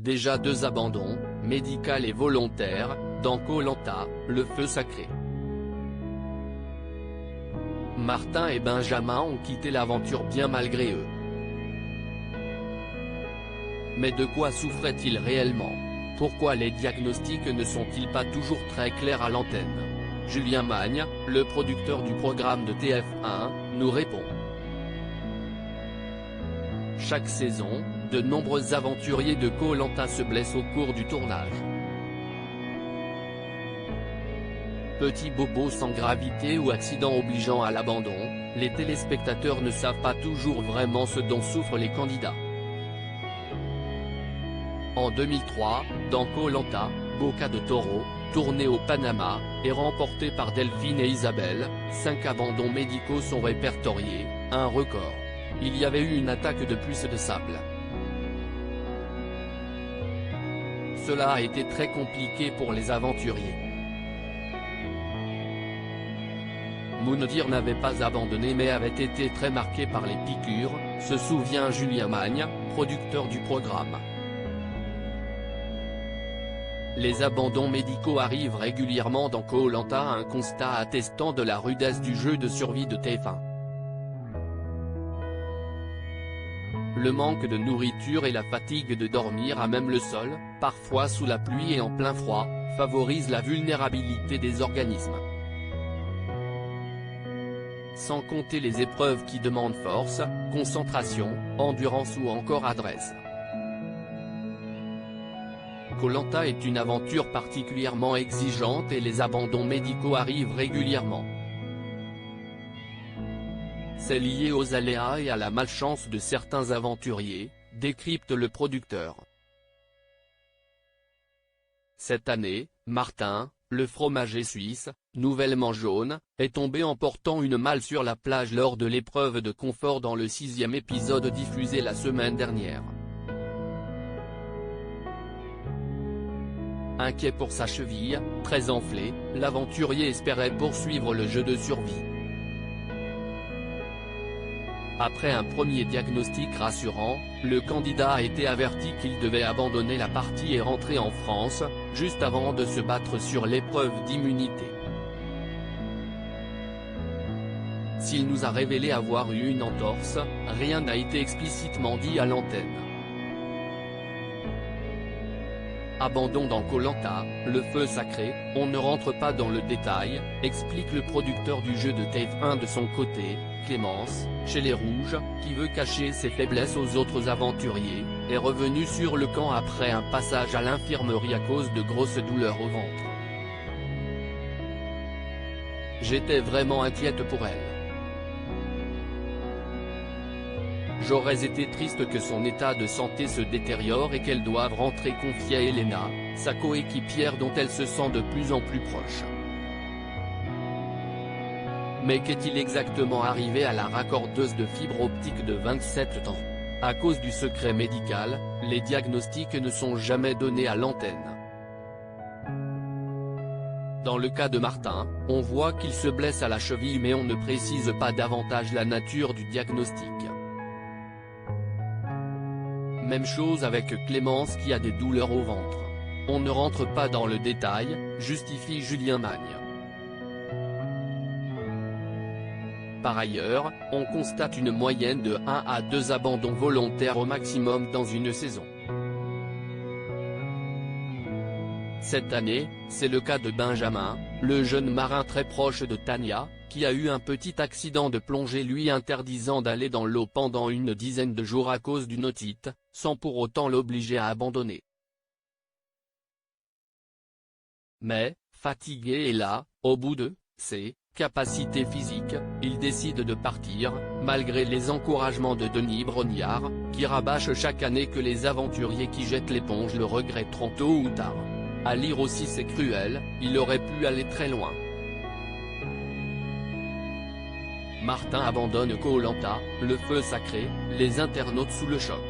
Déjà 2 abandons, médical et volontaire, dans Koh Lanta, le feu sacré. Martin et Benjamin ont quitté l'aventure bien malgré eux. Mais de quoi souffraient-ils réellement? Pourquoi les diagnostics ne sont-ils pas toujours très clairs à l'antenne? Julien Magne, le producteur du programme de TF1, nous répond. Chaque saison, de nombreux aventuriers de Koh Lanta se blessent au cours du tournage. Petit bobo sans gravité ou accident obligeant à l'abandon, les téléspectateurs ne savent pas toujours vraiment ce dont souffrent les candidats. En 2003, dans Koh Lanta, Boca de Toro, tourné au Panama, et remporté par Delphine et Isabelle, 5 abandons médicaux sont répertoriés, un record. Il y avait eu une attaque de pluie de sable. Cela a été très compliqué pour les aventuriers. Moundir n'avait pas abandonné mais avait été très marqué par les piqûres, se souvient Julien Magne, producteur du programme. Les abandons médicaux arrivent régulièrement dans Koh Lanta, un constat attestant de la rudesse du jeu de survie de TF1. Le manque de nourriture et la fatigue de dormir à même le sol, parfois sous la pluie et en plein froid, favorisent la vulnérabilité des organismes. Sans compter les épreuves qui demandent force, concentration, endurance ou encore adresse. Koh Lanta est une aventure particulièrement exigeante et les abandons médicaux arrivent régulièrement. C'est lié aux aléas et à la malchance de certains aventuriers, décrypte le producteur. Cette année, Martin, le fromager suisse, nouvellement jaune, est tombé en portant une malle sur la plage lors de l'épreuve de confort dans le 6e épisode diffusé la semaine dernière. Inquiet pour sa cheville, très enflée, l'aventurier espérait poursuivre le jeu de survie. Après un premier diagnostic rassurant, le candidat a été averti qu'il devait abandonner la partie et rentrer en France, juste avant de se battre sur l'épreuve d'immunité. S'il nous a révélé avoir eu une entorse, rien n'a été explicitement dit à l'antenne. Abandon dans Koh Lanta, le feu sacré, on ne rentre pas dans le détail, explique le producteur du jeu de TF1 de son côté, Clémence, chez les Rouges, qui veut cacher ses faiblesses aux autres aventuriers, est revenu sur le camp après un passage à l'infirmerie à cause de grosses douleurs au ventre. J'étais vraiment inquiète pour elle. J'aurais été triste que son état de santé se détériore et qu'elle doive rentrer, confia Elena, sa coéquipière dont elle se sent de plus en plus proche. Mais qu'est-il exactement arrivé à la raccordeuse de fibre optique de 27 ans? À cause du secret médical, les diagnostics ne sont jamais donnés à l'antenne. Dans le cas de Martin, on voit qu'il se blesse à la cheville mais on ne précise pas davantage la nature du diagnostic. Même chose avec Clémence qui a des douleurs au ventre. On ne rentre pas dans le détail, justifie Julien Magne. Par ailleurs, on constate une moyenne de 1 à 2 abandons volontaires au maximum dans une saison. Cette année, c'est le cas de Benjamin, le jeune marin très proche de Tania, qui a eu un petit accident de plongée lui interdisant d'aller dans l'eau pendant une dizaine de jours à cause d'une otite, sans pour autant l'obliger à abandonner. Mais, fatigué et là, au bout de ses capacités physiques, il décide de partir, malgré les encouragements de Denis Brognard, qui rabâche chaque année que les aventuriers qui jettent l'éponge le regretteront tôt ou tard. À lire aussi c'est cruel, il aurait pu aller très loin. Martin abandonne Koh Lanta, le feu sacré, les internautes sous le choc.